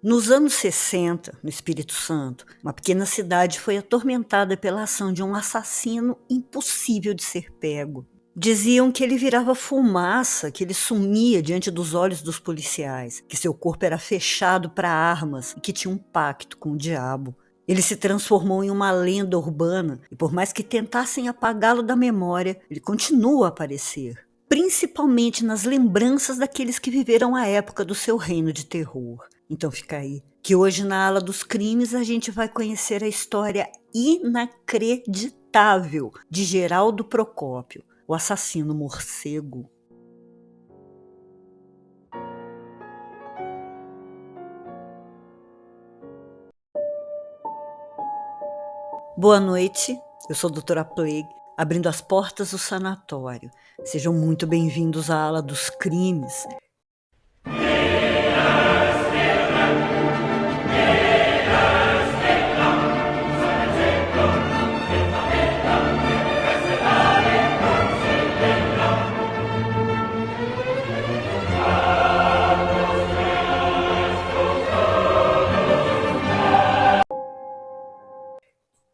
Nos anos 60, no Espírito Santo, uma pequena cidade foi atormentada pela ação de um assassino impossível de ser pego. Diziam que ele virava fumaça, que ele sumia diante dos olhos dos policiais, que seu corpo era fechado para armas e que tinha um pacto com o diabo. Ele se transformou em uma lenda urbana e, por mais que tentassem apagá-lo da memória, ele continua a aparecer, principalmente nas lembranças daqueles que viveram a época do seu reino de terror. Então fica aí, que hoje na Ala dos Crimes a gente vai conhecer a história inacreditável de Geraldo Procópio, o assassino morcego. Boa noite, eu sou a doutora Plague, abrindo as portas do sanatório. Sejam muito bem-vindos à Ala dos Crimes.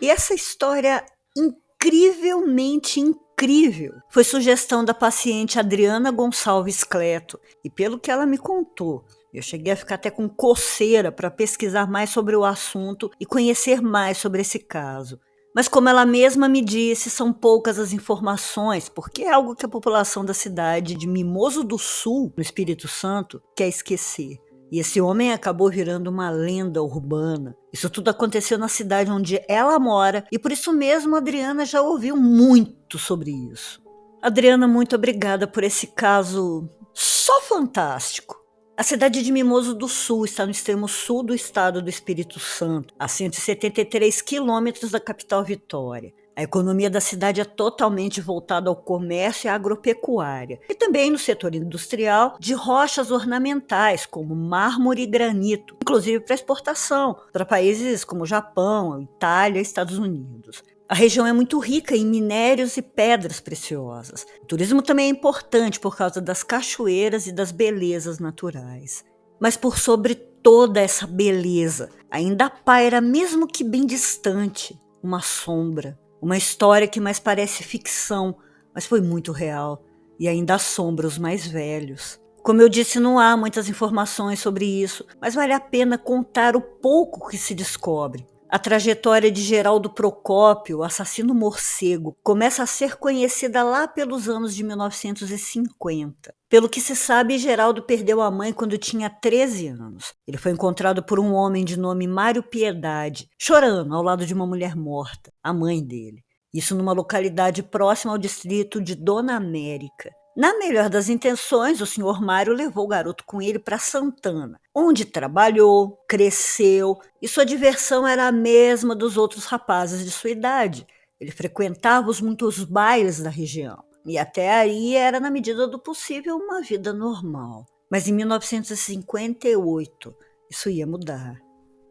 E essa história incrivelmente incrível foi sugestão da paciente Adriana Gonçalves Cleto. E pelo que ela me contou, eu cheguei a ficar até com coceira para pesquisar mais sobre o assunto e conhecer mais sobre esse caso. Mas como ela mesma me disse, são poucas as informações, porque é algo que a população da cidade de Mimoso do Sul, no Espírito Santo, quer esquecer. E esse homem acabou virando uma lenda urbana. Isso tudo aconteceu na cidade onde ela mora e por isso mesmo a Adriana já ouviu muito sobre isso. Adriana, muito obrigada por esse caso só fantástico. A cidade de Mimoso do Sul está no extremo sul do estado do Espírito Santo, a 173 quilômetros da capital Vitória. A economia da cidade é totalmente voltada ao comércio e à agropecuária, e também no setor industrial de rochas ornamentais, como mármore e granito, inclusive para exportação para países como Japão, Itália e Estados Unidos. A região é muito rica em minérios e pedras preciosas. O turismo também é importante por causa das cachoeiras e das belezas naturais. Mas por sobre toda essa beleza, ainda paira, mesmo que bem distante, uma sombra. Uma história que mais parece ficção, mas foi muito real e ainda assombra os mais velhos. Como eu disse, não há muitas informações sobre isso, mas vale a pena contar o pouco que se descobre. A trajetória de Geraldo Procópio, o assassino morcego, começa a ser conhecida lá pelos anos de 1950. Pelo que se sabe, Geraldo perdeu a mãe quando tinha 13 anos. Ele foi encontrado por um homem de nome Mário Piedade, chorando ao lado de uma mulher morta, a mãe dele. Isso numa localidade próxima ao distrito de Dona América. Na melhor das intenções, o senhor Mário levou o garoto com ele para Santana, onde trabalhou, cresceu, e sua diversão era a mesma dos outros rapazes de sua idade. Ele frequentava muitos bailes da região, e até aí era, na medida do possível, uma vida normal. Mas em 1958, isso ia mudar.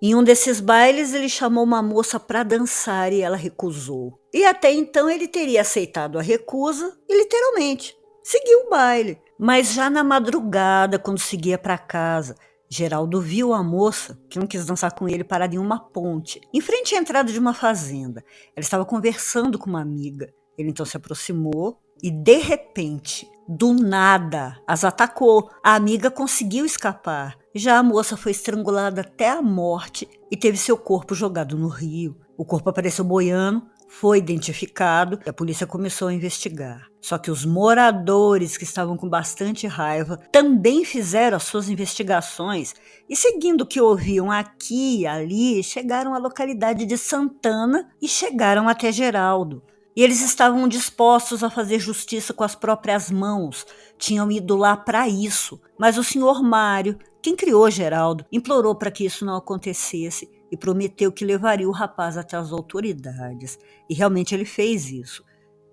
Em um desses bailes, ele chamou uma moça para dançar e ela recusou. E até então ele teria aceitado a recusa e, literalmente, seguiu o baile. Mas já na madrugada, quando seguia para casa, Geraldo viu a moça, que não quis dançar com ele, parada em uma ponte, em frente à entrada de uma fazenda. Ela estava conversando com uma amiga. Ele então se aproximou e, de repente, do nada, as atacou. A amiga conseguiu escapar. Já a moça foi estrangulada até a morte e teve seu corpo jogado no rio. O corpo apareceu boiando, foi identificado e a polícia começou a investigar. Só que os moradores, que estavam com bastante raiva, também fizeram as suas investigações e, seguindo o que ouviam aqui e ali, chegaram à localidade de Santana e chegaram até Geraldo. E eles estavam dispostos a fazer justiça com as próprias mãos, tinham ido lá para isso. Mas o senhor Mário, quem criou Geraldo, implorou para que isso não acontecesse e prometeu que levaria o rapaz até as autoridades. E realmente ele fez isso.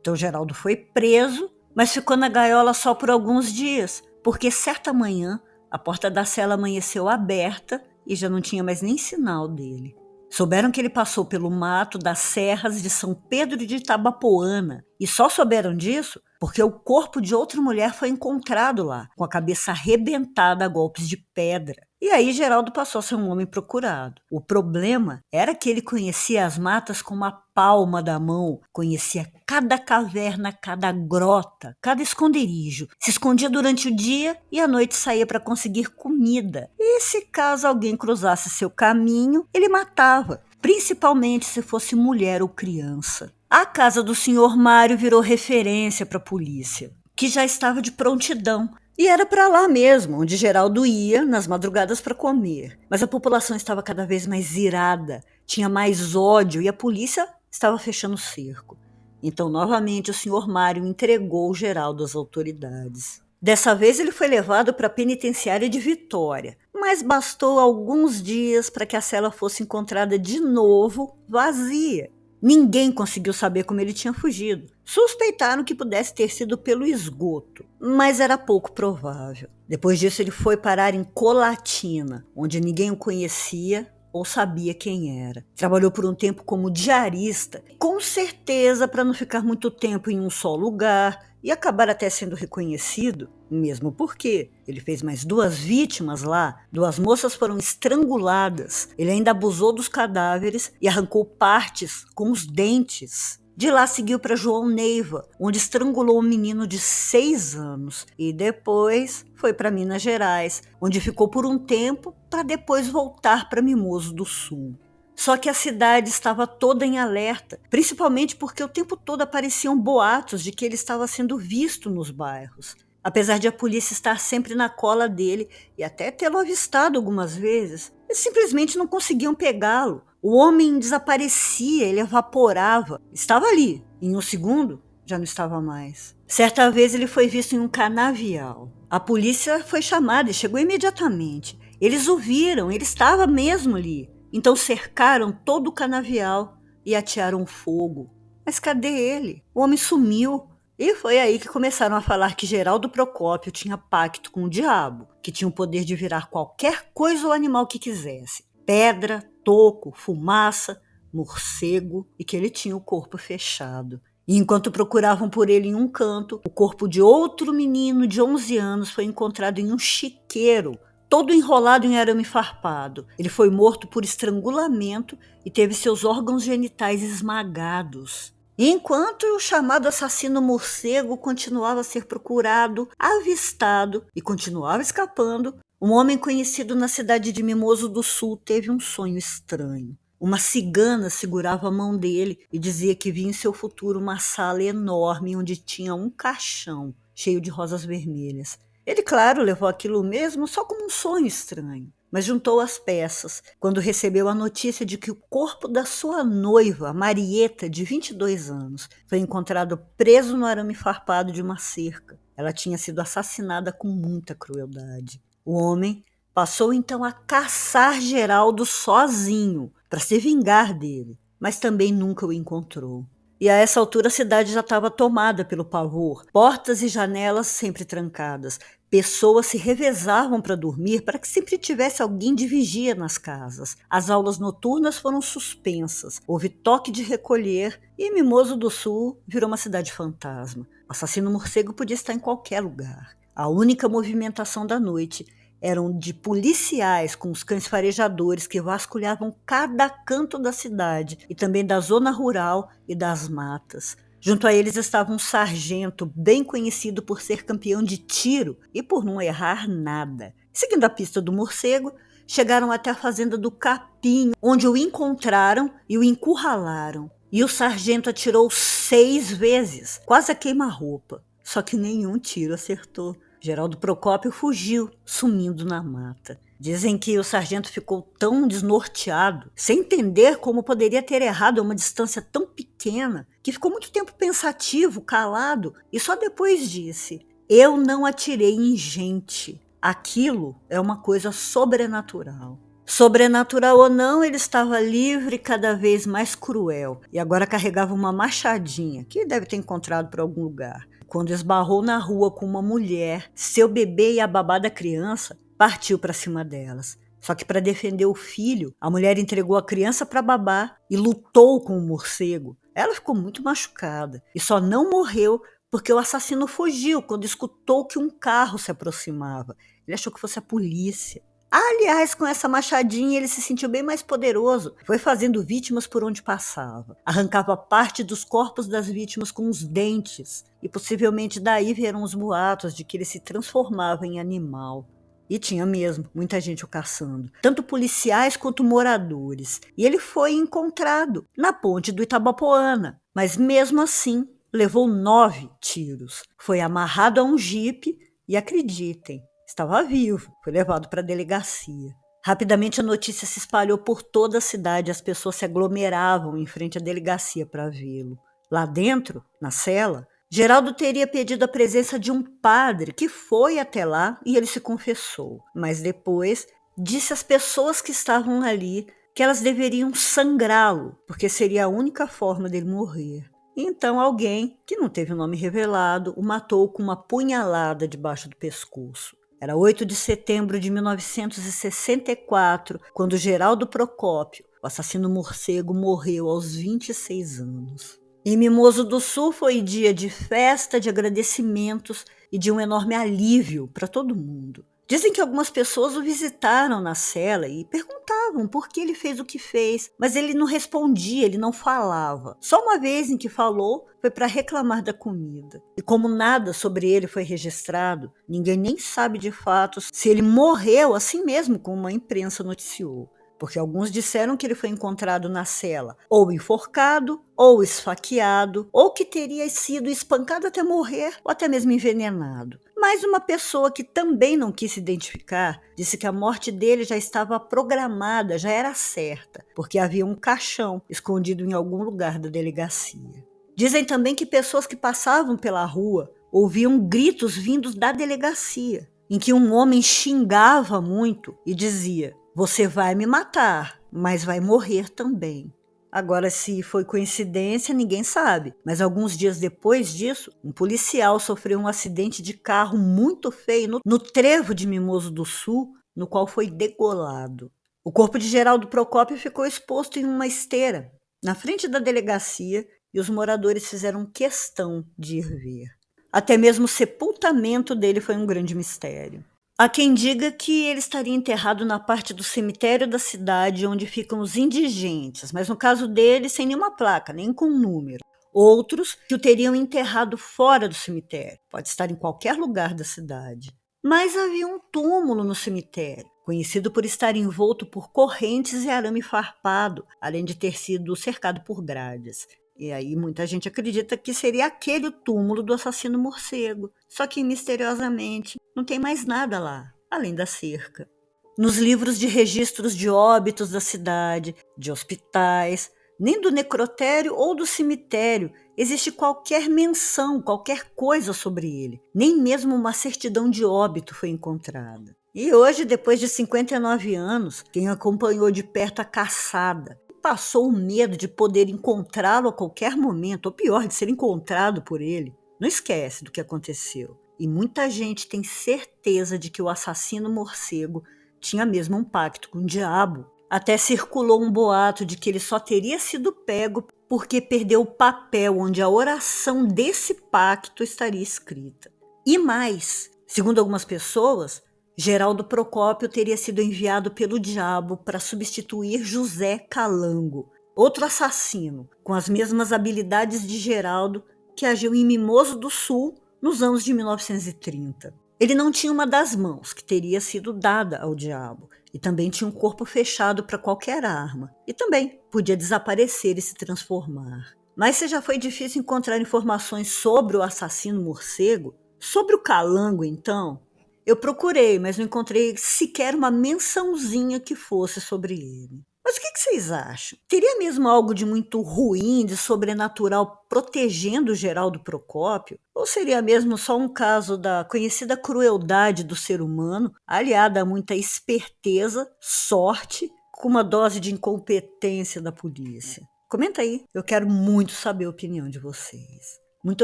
Então Geraldo foi preso, mas ficou na gaiola só por alguns dias, porque certa manhã a porta da cela amanheceu aberta e já não tinha mais nem sinal dele. Souberam que ele passou pelo mato das serras de São Pedro de Itabapoana e só souberam disso porque o corpo de outra mulher foi encontrado lá, com a cabeça arrebentada a golpes de pedra. E aí Geraldo passou a ser um homem procurado. O problema era que ele conhecia as matas como a palma da mão, conhecia cada caverna, cada grota, cada esconderijo. Se escondia durante o dia e à noite saía para conseguir comida. E se caso alguém cruzasse seu caminho, ele matava, principalmente se fosse mulher ou criança. A casa do senhor Mário virou referência para a polícia, que já estava de prontidão. E era para lá mesmo, onde Geraldo ia nas madrugadas para comer. Mas a população estava cada vez mais irada, tinha mais ódio e a polícia estava fechando o cerco. Então, novamente, o senhor Mário entregou Geraldo às autoridades. Dessa vez ele foi levado para a penitenciária de Vitória, mas bastou alguns dias para que a cela fosse encontrada de novo vazia. Ninguém conseguiu saber como ele tinha fugido. Suspeitaram que pudesse ter sido pelo esgoto, mas era pouco provável. Depois disso, ele foi parar em Colatina, onde ninguém o conhecia ou sabia quem era. Trabalhou por um tempo como diarista, com certeza para não ficar muito tempo em um só lugar e acabar até sendo reconhecido, mesmo porque ele fez mais 2 vítimas lá, 2 moças foram estranguladas, ele ainda abusou dos cadáveres e arrancou partes com os dentes. De lá seguiu para João Neiva, onde estrangulou um menino de 6 anos e depois foi para Minas Gerais, onde ficou por um tempo para depois voltar para Mimoso do Sul. Só que a cidade estava toda em alerta, principalmente porque o tempo todo apareciam boatos de que ele estava sendo visto nos bairros. Apesar de a polícia estar sempre na cola dele e até tê-lo avistado algumas vezes, eles simplesmente não conseguiam pegá-lo. O homem desaparecia, ele evaporava. Estava ali, em um segundo já não estava mais. Certa vez ele foi visto em um canavial. A polícia foi chamada e chegou imediatamente. Eles o viram, ele estava mesmo ali. Então cercaram todo o canavial e atearam fogo. Mas cadê ele? O homem sumiu. E foi aí que começaram a falar que Geraldo Procópio tinha pacto com o diabo, que tinha o poder de virar qualquer coisa ou animal que quisesse. Pedra, toco, fumaça, morcego, e que ele tinha o corpo fechado. E enquanto procuravam por ele em um canto, o corpo de outro menino de 11 anos foi encontrado em um chiqueiro, todo enrolado em arame farpado. Ele foi morto por estrangulamento e teve seus órgãos genitais esmagados. E enquanto o chamado assassino morcego continuava a ser procurado, avistado e continuava escapando, um homem conhecido na cidade de Mimoso do Sul teve um sonho estranho. Uma cigana segurava a mão dele e dizia que via em seu futuro uma sala enorme onde tinha um caixão cheio de rosas vermelhas. Ele, claro, levou aquilo mesmo só como um sonho estranho, mas juntou as peças quando recebeu a notícia de que o corpo da sua noiva, Marieta, de 22 anos, foi encontrado preso no arame farpado de uma cerca. Ela tinha sido assassinada com muita crueldade. O homem passou então a caçar Geraldo sozinho para se vingar dele, mas também nunca o encontrou. E a essa altura a cidade já estava tomada pelo pavor, portas e janelas sempre trancadas. Pessoas se revezavam para dormir para que sempre tivesse alguém de vigia nas casas. As aulas noturnas foram suspensas, houve toque de recolher e Mimoso do Sul virou uma cidade fantasma. O assassino morcego podia estar em qualquer lugar. A única movimentação da noite eram de policiais com os cães farejadores que vasculhavam cada canto da cidade e também da zona rural e das matas. Junto a eles estava um sargento bem conhecido por ser campeão de tiro e por não errar nada. Seguindo a pista do morcego, chegaram até a fazenda do Capim, onde o encontraram e o encurralaram. E o sargento atirou 6 vezes, quase a queima-roupa. Só que nenhum tiro acertou. Geraldo Procópio fugiu, sumindo na mata. Dizem que o sargento ficou tão desnorteado, sem entender como poderia ter errado a uma distância tão pequena, que ficou muito tempo pensativo, calado, e só depois disse: "Eu não atirei em gente. Aquilo é uma coisa sobrenatural." Sobrenatural ou não, ele estava livre e cada vez mais cruel, e agora carregava uma machadinha, que deve ter encontrado por algum lugar. Quando esbarrou na rua com uma mulher, seu bebê e a babá da criança, partiu para cima delas. Só que para defender o filho, a mulher entregou a criança para a babá e lutou com o morcego. Ela ficou muito machucada e só não morreu porque o assassino fugiu quando escutou que um carro se aproximava. Ele achou que fosse a polícia. Aliás, com essa machadinha ele se sentiu bem mais poderoso. Foi fazendo vítimas por onde passava. Arrancava parte dos corpos das vítimas com os dentes. E possivelmente daí vieram os boatos de que ele se transformava em animal. E tinha mesmo, muita gente o caçando. Tanto policiais quanto moradores. E ele foi encontrado na ponte do Itabapoana. Mas mesmo assim, levou 9 tiros. Foi amarrado a um jipe e, acreditem, estava vivo, foi levado para a delegacia. Rapidamente a notícia se espalhou por toda a cidade, as pessoas se aglomeravam em frente à delegacia para vê-lo. Lá dentro, na cela, Geraldo teria pedido a presença de um padre que foi até lá e ele se confessou. Mas depois disse às pessoas que estavam ali que elas deveriam sangrá-lo, porque seria a única forma dele morrer. Então alguém, que não teve o nome revelado, o matou com uma punhalada debaixo do pescoço. Era 8 de setembro de 1964, quando Geraldo Procópio, o assassino morcego, morreu aos 26 anos. Em Mimoso do Sul foi dia de festa, de agradecimentos e de um enorme alívio para todo mundo. Dizem que algumas pessoas o visitaram na cela e perguntavam por que ele fez o que fez, mas ele não respondia, ele não falava. Só uma vez em que falou foi para reclamar da comida. E como nada sobre ele foi registrado, ninguém nem sabe de fato se ele morreu assim mesmo, como a imprensa noticiou. Porque alguns disseram que ele foi encontrado na cela ou enforcado, ou esfaqueado, ou que teria sido espancado até morrer, ou até mesmo envenenado. Mas uma pessoa que também não quis se identificar disse que a morte dele já estava programada, já era certa, porque havia um caixão escondido em algum lugar da delegacia. Dizem também que pessoas que passavam pela rua ouviam gritos vindos da delegacia, em que um homem xingava muito e dizia: "Você vai me matar, mas vai morrer também." Agora, se foi coincidência, ninguém sabe. Mas alguns dias depois disso, um policial sofreu um acidente de carro muito feio no trevo de Mimoso do Sul, no qual foi degolado. O corpo de Geraldo Procópio ficou exposto em uma esteira, na frente da delegacia, e os moradores fizeram questão de ir ver. Até mesmo o sepultamento dele foi um grande mistério. Há quem diga que ele estaria enterrado na parte do cemitério da cidade onde ficam os indigentes, mas no caso dele, sem nenhuma placa, nem com número. Outros que o teriam enterrado fora do cemitério, pode estar em qualquer lugar da cidade. Mas havia um túmulo no cemitério, conhecido por estar envolto por correntes e arame farpado, além de ter sido cercado por grades. E aí muita gente acredita que seria aquele o túmulo do assassino morcego. Só que, misteriosamente, não tem mais nada lá, além da cerca. Nos livros de registros de óbitos da cidade, de hospitais, nem do necrotério ou do cemitério existe qualquer menção, qualquer coisa sobre ele. Nem mesmo uma certidão de óbito foi encontrada. E hoje, depois de 59 anos, quem acompanhou de perto a caçada passou o medo de poder encontrá-lo a qualquer momento, ou pior, de ser encontrado por ele, não esquece do que aconteceu. E muita gente tem certeza de que o assassino morcego tinha mesmo um pacto com o diabo. Até circulou um boato de que ele só teria sido pego porque perdeu o papel onde a oração desse pacto estaria escrita. E mais, segundo algumas pessoas, Geraldo Procópio teria sido enviado pelo diabo para substituir José Calango, outro assassino, com as mesmas habilidades de Geraldo, que agiu em Mimoso do Sul nos anos de 1930. Ele não tinha uma das mãos, que teria sido dada ao diabo, e também tinha um corpo fechado para qualquer arma, e também podia desaparecer e se transformar. Mas se já foi difícil encontrar informações sobre o assassino morcego, sobre o Calango, então, eu procurei, mas não encontrei sequer uma mençãozinha que fosse sobre ele. Mas o que vocês acham? Teria mesmo algo de muito ruim, de sobrenatural, protegendo Geraldo Procópio? Ou seria mesmo só um caso da conhecida crueldade do ser humano, aliada a muita esperteza, sorte, com uma dose de incompetência da polícia? Comenta aí, eu quero muito saber a opinião de vocês. Muito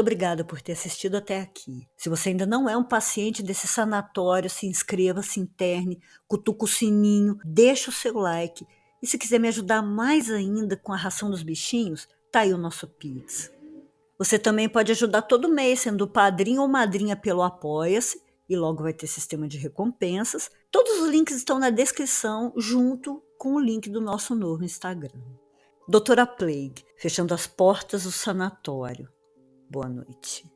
obrigada por ter assistido até aqui. Se você ainda não é um paciente desse sanatório, se inscreva, se interne, cutuca o sininho, deixa o seu like. E se quiser me ajudar mais ainda com a ração dos bichinhos, tá aí o nosso Pix. Você também pode ajudar todo mês, sendo padrinho ou madrinha pelo Apoia-se, e logo vai ter sistema de recompensas. Todos os links estão na descrição, junto com o link do nosso novo Instagram. Doutora Plague, fechando as portas do sanatório. Boa noite.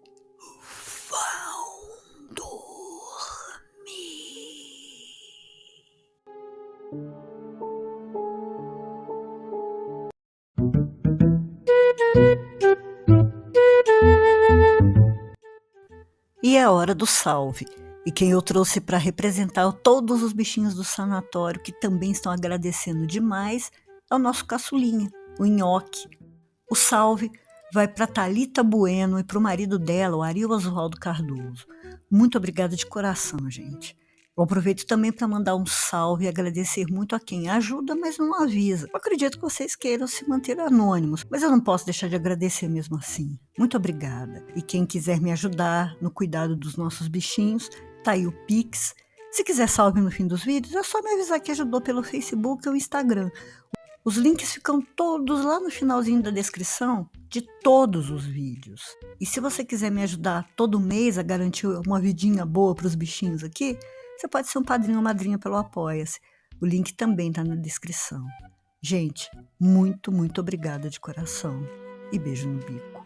Vão dormir. E é hora do salve. E quem eu trouxe para representar todos os bichinhos do sanatório que também estão agradecendo demais é o nosso caçulinha, o Nhoque. O salve vai para Thalita Bueno e para o marido dela, o Ari Oswaldo Cardoso. Muito obrigada de coração, gente. Eu aproveito também para mandar um salve e agradecer muito a quem ajuda, mas não avisa. Eu acredito que vocês queiram se manter anônimos, mas eu não posso deixar de agradecer mesmo assim. Muito obrigada. E quem quiser me ajudar no cuidado dos nossos bichinhos, tá aí o Pix. Se quiser salve no fim dos vídeos, é só me avisar que ajudou pelo Facebook ou Instagram. Os links ficam todos lá no finalzinho da descrição de todos os vídeos. E se você quiser me ajudar todo mês a garantir uma vidinha boa para os bichinhos aqui, você pode ser um padrinho ou madrinha pelo Apoia-se. O link também está na descrição. Gente, muito, muito obrigada de coração. E beijo no bico.